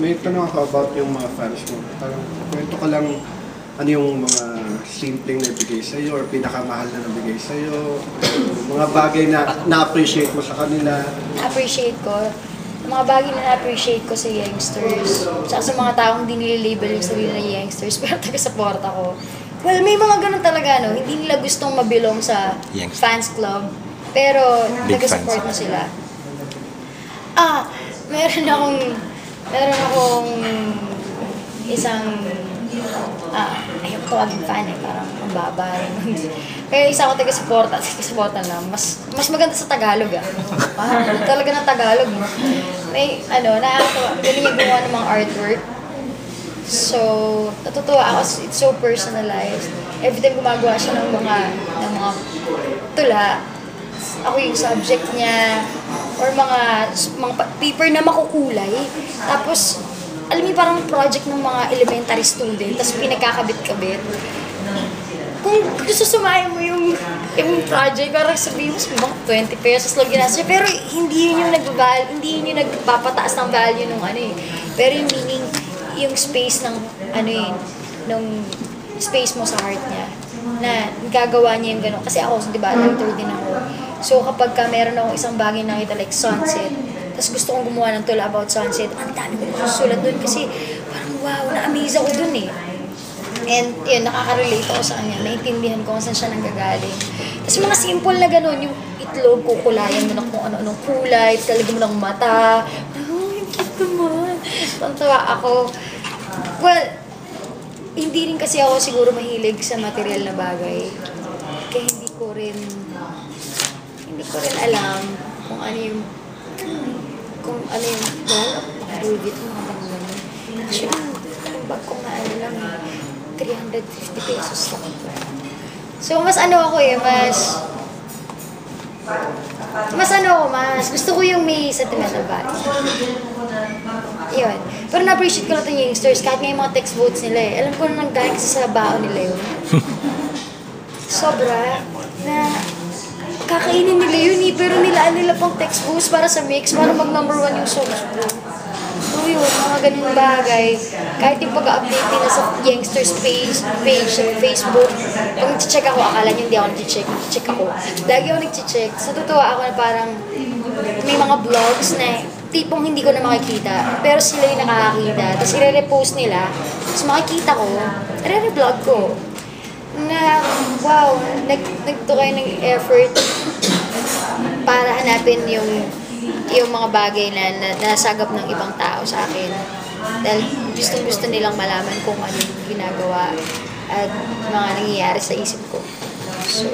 may tanong ako about yung mga fans mo. Parang kwento ka lang ano yung mga simpleng nabigay sa'yo or pinakamahal na nabigay sa'yo. Mga bagay na na-appreciate mo sa kanila. Na-appreciate ko. Yung mga bagay na na-appreciate ko sa youngsters. Saka sa mga taong hindi nililabel yung sarili na youngsters pero taga-support ako. Well, may mga ganun talaga, no? Hindi nila gustong mabilong sa fans club. Pero taga-support mo sila. Meron akong isang ayok tawagin fan parang ang baba rin. Kaya isa ako taga-supportan lang. Mas maganda sa Tagalog talaga ng Tagalog. May nakakatawa, galing yung gumawa ng mga artwork. So, natutuwa ako, it's so personalized. Every time gumagawa siya ng mga tula, ako yung subject niya, or mga paper na makukulay. Tapos, alam mo parang project ng mga elementary student, tapos pinagkakabit-kabit. Kung gusto sumayin mo yung project, parang sabihin mo, mga 20 pesos lang ginasa. Pero hindi yun yung nagpapataas ng value nung Pero yung meaning, yung space ng nung space mo sa heart niya, na gagawa niya yung gano'n. Kasi ako, di ba, writer din ako. So kapag meron akong isang bagay na nakita like sunset, tapos gusto kong gumawa ng tula about sunset, ang dami ko susulat dun kasi parang wow, na-amaze ako dun And yun, nakaka-relate ako sa kanya, naintindihan ko kung saan siya nanggagaling. Tapos mga simple na gano'n, yung itlog, kukulayan mo na kung ano-anong kulay, talaga mo ng mata. Yung cute naman. Tantawa ako. Well, hindi rin kasi ako siguro mahilig sa material na bagay. Kaya hindi ko rin alam kung ano yung Louis Vuitton, mga ganun. Actually, yung bag ko nga lang 350 pesos lang. So, mas gusto ko yung may sentimental value. Yun. Pero na-appreciate ko lang ito yung youngsters, kahit nga yung mga text votes nila Alam ko na nanggaling kasi sa baon nila yun. Sobra. Na kakainin nila yun pero nilaan nila pang text votes para sa mix, para mag-number 1 yung songs ko. So yun, mga ganun bagay. Kahit yung pag-update nila sa youngsters page sa Facebook, kung nag-check ako, akala nyo hindi ako nag-check ako. Lagi ako nag-check. Sa totoo ako na parang may mga vlogs na tipong hindi ko na makikita, pero sila yung nakakakita. Tapos i-repost nila, tapos makikita ko, i-vlog ko. Na, wow, nagtukay ng effort para hanapin yung mga bagay na nasagap ng ibang tao sa akin. Dahil gusto nilang malaman kung ano yung ginagawa at mga nangyayari sa isip ko. So,